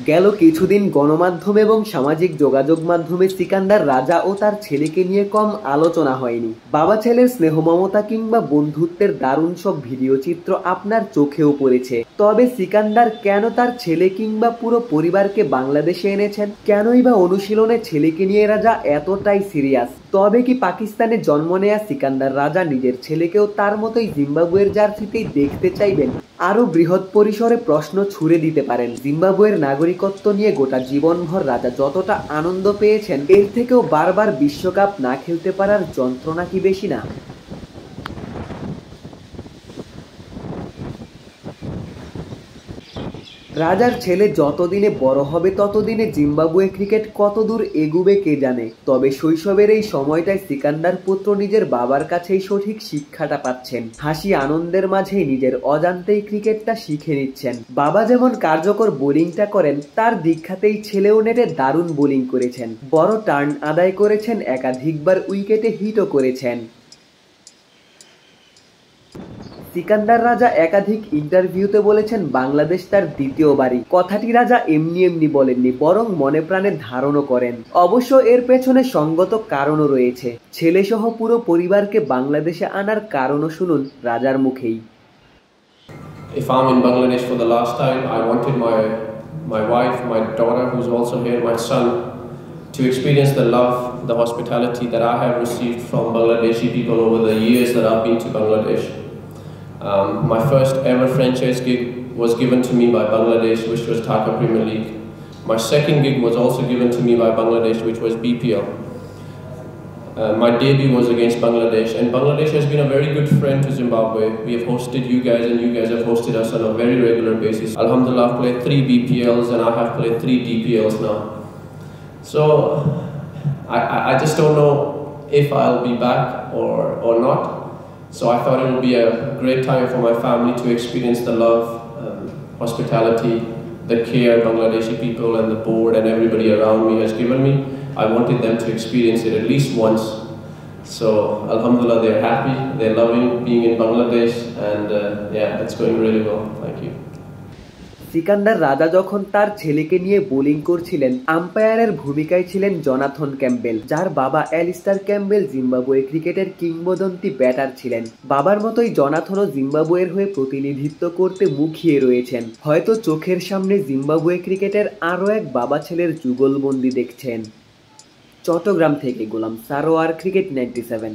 গেল কিছুদিন গণমাধ্যম এবং সামাজিক যোগাযোগ মাধ্যমে সিকান্দার রাজা ও তার ছেলেকে নিয়ে কম আলোচনা হয়নি। বাবা ছেলের স্নেহ মমতা কিংবা বন্ধুত্বের দারুণ সব ভিডিও চিত্র আপনার চোখেও পড়েছে। তবে সিকান্দার কেন তার ছেলে কিংবা পুরো পরিবারকে বাংলাদেশে এনেছেন? কেনই বা অনুশীলনে ছেলেকে নিয়ে রাজা এতটাই সিরিয়াস? তবে কি পাকিস্তানে জন্ম নেয়া সিকান্দার রাজা নিজের ছেলেকেও তার মতোই জিম্বাবুয়ের জার্সিতেই দেখতে চাইবেন? আরও বৃহৎ পরিসরে প্রশ্ন ছুড়ে দিতে পারেন, জিম্বাবুয়ের নাগরিকত্ব নিয়ে গোটা জীবনভর রাজা যতটা আনন্দ পেয়েছেন, এর থেকেও বারবার বিশ্বকাপ না খেলতে পারার যন্ত্রণা কি বেশি না? রাজার ছেলে যতদিনে বড় হবে ততদিনে জিম্বাবুয়ে ক্রিকেট কতদূর এগুবে কে জানে। তবে শৈশবের এই সময়টায় সিকান্দার পুত্র নিজের বাবার কাছেই সঠিক শিক্ষাটা পাচ্ছেন। হাসি আনন্দের মাঝেই নিজের অজান্তেই ক্রিকেটটা শিখে নিচ্ছেন। বাবা যেমন কার্যকর বোলিংটা করেন, তার দীক্ষাতেই ছেলেও নেটে দারুণ বোলিং করেছেন, বড় টার্ন আদায় করেছেন, একাধিকবার উইকেটে হিটও করেছেন। সিকান্দার রাজা একাধিক ইন্টারভিউতে বলেছেন বাংলাদেশ তার দ্বিতীয় বাড়ি। কথাটি রাজা এমনি এমনি বলেননি, বরং মনে প্রাণে ধারণও করেন। অবশ্য এর পেছনে সঙ্গত কারণও রয়েছে। ছেলেসহ পুরো পরিবারকে বাংলাদেশে আনার কারণও শুনুন রাজার মুখেই। If I'm in Bangladesh for the last time, I wanted my wife, my daughter who's also here, my son, to experience the love, the hospitality that I have received from Bangladeshi people over the years that I've been to Bangladesh. My first ever franchise gig was given to me by Bangladesh, which was Dhaka Premier League. My second gig was also given to me by Bangladesh, which was BPL. My debut was against Bangladesh, and Bangladesh has been a very good friend to Zimbabwe. We have hosted you guys, and you guys have hosted us on a very regular basis. Alhamdulillah, I've played 3 BPLs, and I have played 3 DPLs now. So, I just don't know if I'll be back or not. So I thought it would be a great time for my family to experience the love, hospitality, the care Bangladeshi people and the board and everybody around me has given me. I wanted them to experience it at least once. So Alhamdulillah, they're happy, they're loving being in Bangladesh, and yeah, it's going really well. Thank you. Sikandar রাজা যখন তার ছেলেকে নিয়ে bowling করছিলেন, আম্পায়ারের ভূমিকায় ছিলেন Jonathan Campbell, যার বাবা অ্যালিস্টার ক্যাম্পবেল জিম্বাবুয়ে ক্রিকেটের কিংবদন্তি ব্যাটার ছিলেন। বাবার মতোই জনাথনও জিম্বাবুয়ের হয়ে প্রতিনিধিত্ব করতে মুখিয়ে রয়েছেন। হয়তো চোখের সামনে জিম্বাবুয়ে ক্রিকেটের আরও এক বাবা ছেলের যুগলবন্দি দেখছেন। চট্টগ্রাম থেকে গোলাম সারোয়ার, ক্রিকেট 97।